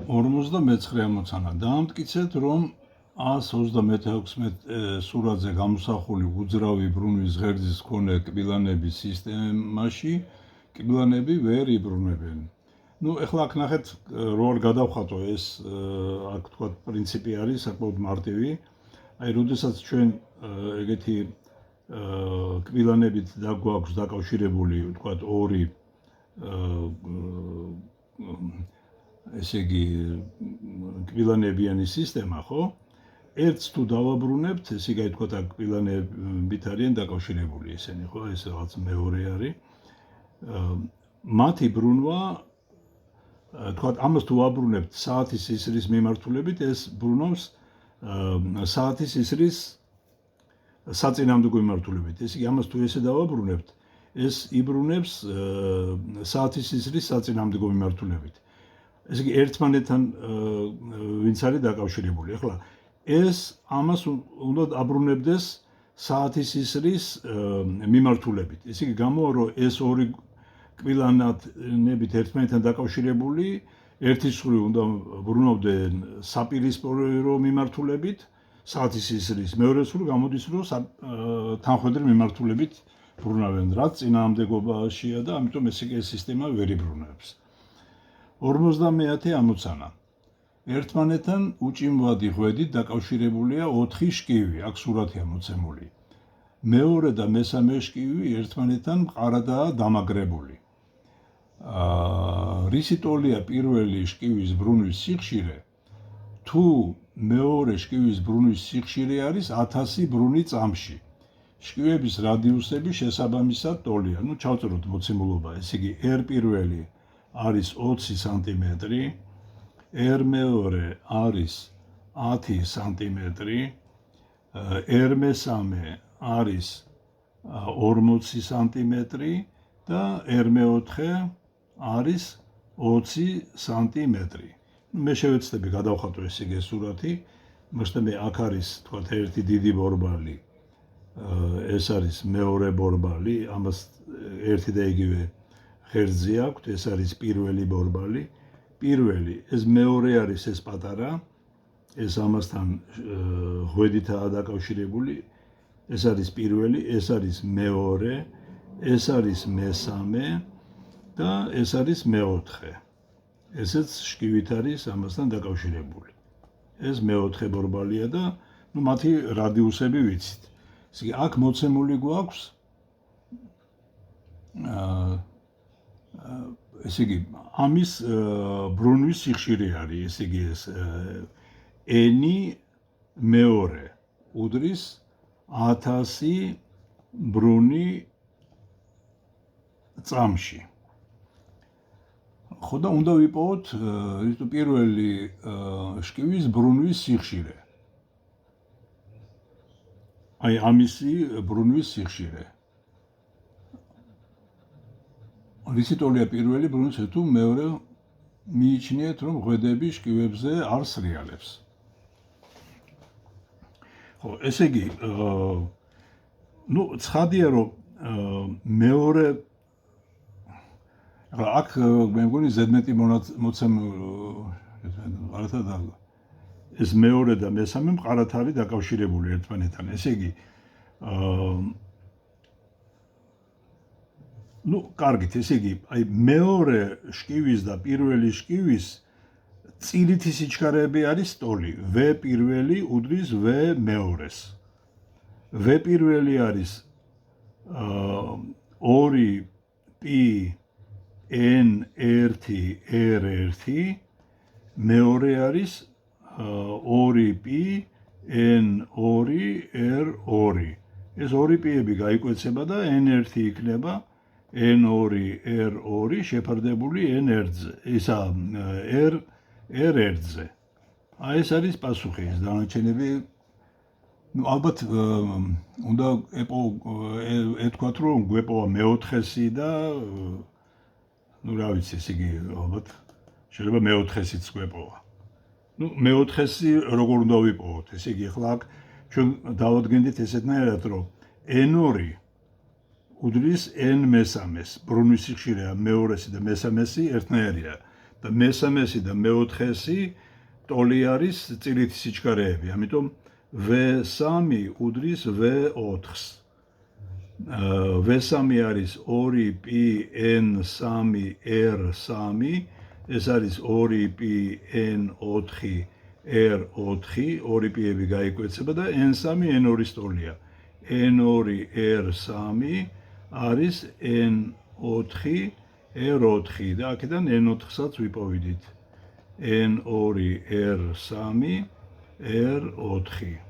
59 მოცანა. დაამტკიცეთ, რომ 136 სურათზე გამოსახული უძრავი ბრუნვის ღერძის მქონე კბილანების სისტემაში კბილანები ვერ იბრუნებენ. ეხლა აქ ნახეთ, რო არ გადავხატო ეს, აქ თქვა პრინციპი არის საკმაოდ მარტივი. აი, როდესაც ჩვენ ეგეთი კბილანებით გვაქვს დაკავშირებული, თქვა ორი ესე იგი კბილანებიანი სისტემა, ხო? ერთს თუ დავაბრუნებთ, ესე იგი თქვა კბილანებით არიან დაკავშირებული ესენი, ხო? ეს რაღაც მეორე არის. მათი ბრუნვა, თქვა ამას თუ ვაბრუნებთ საათის ისრის მიმართულებით, ეს ბრუნავს საათის ისრის საწინააღმდეგო მიმართულებით. ესე იგი ამას თუ ესე დავაბრუნებთ, ეს იბრუნებს საათის ისრის საწინააღმდეგო მიმართულებით. ესე იგი ერთმანეთთან ვინც არის დაკავშირებული. ახლა ეს ამას უნდა აბრუნებდეს საათის ისრის მიმართულებით. ესე იგი გამოვა, რომ ეს ორი კბილანებით ერთმანეთთან დაკავშირებული, ერთის მხრივ უნდა ბრუნავდნენ საპირისპირო მიმართულებით საათის ისრის, მეორეს მხრივ გამოდის, რომ თანხვედრი მიმართულებით ბრუნავენ, რაც წინააღმდეგობაშია და ამიტომ ეს სისტემა ვერ იბრუნებს. 50 ამოცანა. ერთმანეთთან უჭიმვადი ღვედით დაკავშირებულია 4 შკივი, აქ სურათია მოცემული. მეორე და მესამე შკივი ერთმანეთთან მყარადაა დამაგრებული. რისი ტოლია პირველი შკივის ბრუნვის სიხშირე, თუ მეორე შკივის ბრუნვის სიხშირე არის 1000 ბრუნი წამში. შკივების რადიუსები შესაბამისად ტოლია. ჩავწეროთ მოცემულობა. ესე იგი, R პირველი არის 20 სანტიმეტრი, R მეორე არის 10 სანტიმეტრი, R მესამე არის 40 სანტიმეტრი და R მეოთხე არის 20 სანტიმეტრი. მე შევეცდები გადავხატო ეს იგი სურათი. მოშთე აქ არის თქვა ერთი დიდი ბორბალი. ეს არის მეორე ბორბალი, ამას ერთი და იგივე ღერძი აქვს, ეს არის პირველი ბორბალი. პირველი, ეს მეორე არის ეს პატარა, ეს ამასთან ღვედითაა დაკავშირებული. ეს არის პირველი, ეს არის მეორე, ეს არის მესამე და ეს არის მეოთხე. ესეც შკივით არის ამასთან დაკავშირებული. ეს მეოთხე ბორბალია და მათი რადიუსები ვიცით. ესე იგი, აქ მოცემული გვაქვს ესე იგი, ამის ბრუნვის სიხშირე არის, ესე იგი, ეს n მეორე უდრის 1000 ბრუნი წამში. ხო და უნდა ვიპოვოთ პირველი შკივის ბრუნვის სიხშირე. აი, ამისი ბრუნვის სიხშირე. რისი ტოლია პირველი ბრუნვის, თუ მეორე მიიჩნიეთ, რომ ღვედები შკივებზე არ სრიალებს. ხო, ესე იგი, ცხადია, რომ მეორე აქ მე მგონი ზედმეტი ეს მეორე და მესამე მყარად არის დაკავშირებული ერთმანეთთან. ესე იგი, კარგით, ესე იგი, აი მეორე შკივის და პირველი შკივის წირითი სიჩქარეები არის ტოლი. V პირველი უდრის V მეორეს. V პირველი არის 2P N1 R1, მეორე არის 2P N2 R2. ეს 2P-ები გაიკვეცება და N1 იქნება N2 R2 შეფარდებული N1-ზე, ისა R1-ზე. აი, ეს არის პასუხი, ეს დანარჩენები. ალბათ უნდა ეთქვათ, რომ გვეპოვა მეოთხესი და რა ვიცი, ესე იგი, ალბათ შეიძლება მეოთხესიც გვეპოვა. მეოთხესი როგორ უნდა ვიპოვოთ? ესე იგი, ახლა აქ ჩვენ დავადგენდით ესეთნაირად, რომ N2 უდრის N მესამეს, ბრუნვის სიხშირეა მეორესი და მესამესი ერთნაირია. და მესამესი და მეოთხესი ტოლი არის წილითი სიჩქარეები, ამიტომ V3 უდრის V4-ს. V3 არის 2πn3r3, ეს არის 2πn4r4, 2 პიები გაიკვეცება და n3 n2-ის ტოლია. n2r3 არის n4r4 და აქედან n4-საც ვიპოვიდით. n2r3 r4